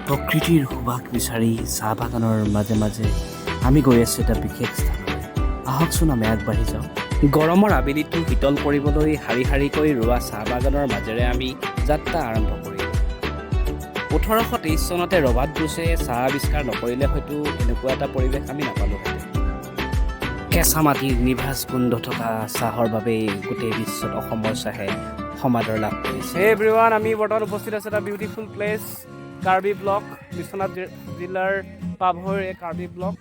প্ৰকৃতিৰ সুবাস বিচাৰি চাহ বাগানৰ মাজে মাজে আমি গৈ আছোঁ এটা বিশেষ স্থানলৈ। আহকচোন আমি আগবাঢ়ি যাওঁ। গৰমৰ আবেলিটো শীতল কৰিবলৈ শাৰী শাৰীকৈ ৰোৱা চাহ বাগানৰ মাজেৰে আমি যাত্ৰা আৰম্ভ কৰিলোঁ। 1823 চনতে ৰবাৰ্ট বুছে চাহ আৱিষ্কাৰ নকৰিলে হয়তো এনেকুৱা এটা পৰিৱেশ আমি নাপালোঁহেঁতেন। কেঁচা মাটিৰ নিভাঁজ গোন্ধ থকা চাহৰ বাবেই গোটেই বিশ্বত অসমৰ চাহে সমাদৰ লাভ কৰিছে। হে এভৰিৱান, আমি বৰ্তমান উপস্থিত আছোঁ এটা beautiful place, Karbi block, Biswanath জিলাৰ পাভৈৰ এই কাৰ্বি ব্লক।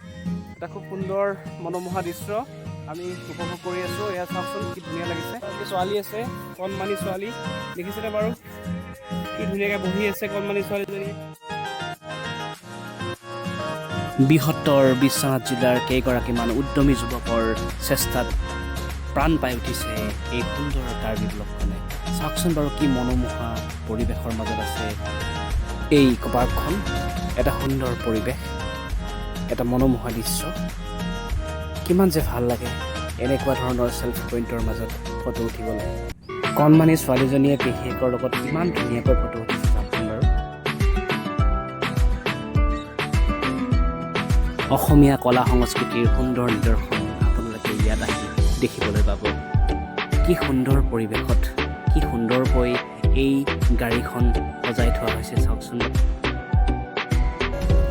এটা খুব সুন্দৰ মনোমোহা দৃশ্য আমি উপভোগ কৰি আছোঁ। এয়া চাওকচোন কি ধুনীয়া লাগিছে। ছোৱালী আছে, কণমানি ছোৱালী, দেখিছেনে বাৰু কি ধুনীয়াকৈ বহি আছে কণমানি ছোৱালীজনী। বৃহত্তৰ বিশ্বনাথ জিলাৰ কেইগৰাকীমান উদ্যমী যুৱকৰ চেষ্টাত প্ৰাণ পাই উঠিছে এই সুন্দৰ কাৰ্বি ব্লকখনে। চাওকচোন বাৰু কি মনোমোহা পৰিৱেশৰ মাজত আছে এই পাৰ্কখন। এটা সুন্দৰ পৰিৱেশ, এটা মনোমোহা দৃশ্য। কিমান যে ভাল লাগে এনেকুৱা ধৰণৰ চেল্ফি পইণ্টৰ মাজত ফটো উঠিবলৈ। কণমানি ছোৱালীজনীয়ে পেহীয়েকৰ লগত কিমান ধুনীয়াকৈ ফটো উঠিছে চাওকচোন বাৰু। অসমীয়া কলা সংস্কৃতিৰ সুন্দৰ নিদৰ্শন আপোনালোকে ইয়াত আহি দেখিবলৈ পাব। কি সুন্দৰ পৰিৱেশত, কি সুন্দৰকৈ এই গাড়ীখন সজাই থোৱা হৈছে চাওকচোন।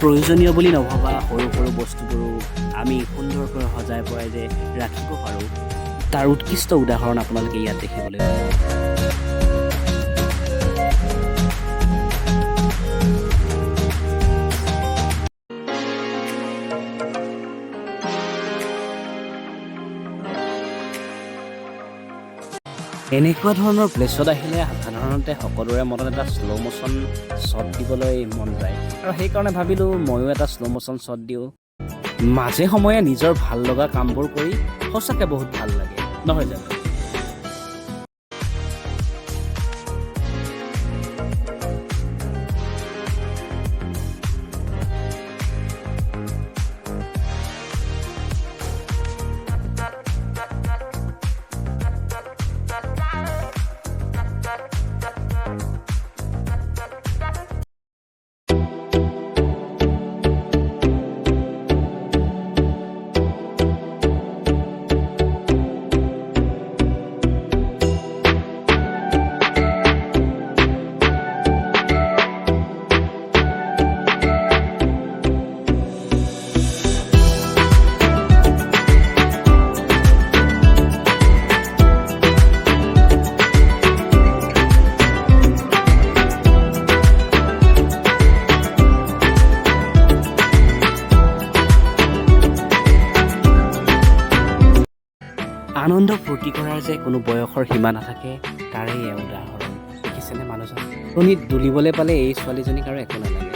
প্ৰয়োজনীয় বুলি নভবা সৰু সৰু বস্তুবোৰো আমি সুন্দৰকৈ সজাই পৰাই যে ৰাখিব পাৰোঁ, তাৰ উৎকৃষ্ট উদাহৰণ আপোনালোকে ইয়াত দেখিবলৈ পাব। এনেকুৱা ধৰণৰ প্লেচত আহিলে সাধাৰণতে সকলোৰে মনত এটা শ্ল' মোশ্যন শ্বট দিবলৈ মন যায়, আৰু সেইকাৰণে ভাবিলোঁ ময়ো এটা শ্ল' মোশ্যন শ্বট দিওঁ। মাজে সময়ে নিজৰ ভাল লগা কামবোৰ কৰি সঁচাকৈ বহুত ভাল লাগে, নহয় জানো? আনন্দ ফূৰ্তি কৰাৰ যে কোনো বয়সৰ সীমা নাথাকে, তাৰেই উদাহৰণ। দেখিছেনে মানুহজন? টোনিত দুলিবলৈ পালে এই ছোৱালীজনীক আৰু একো নালাগে।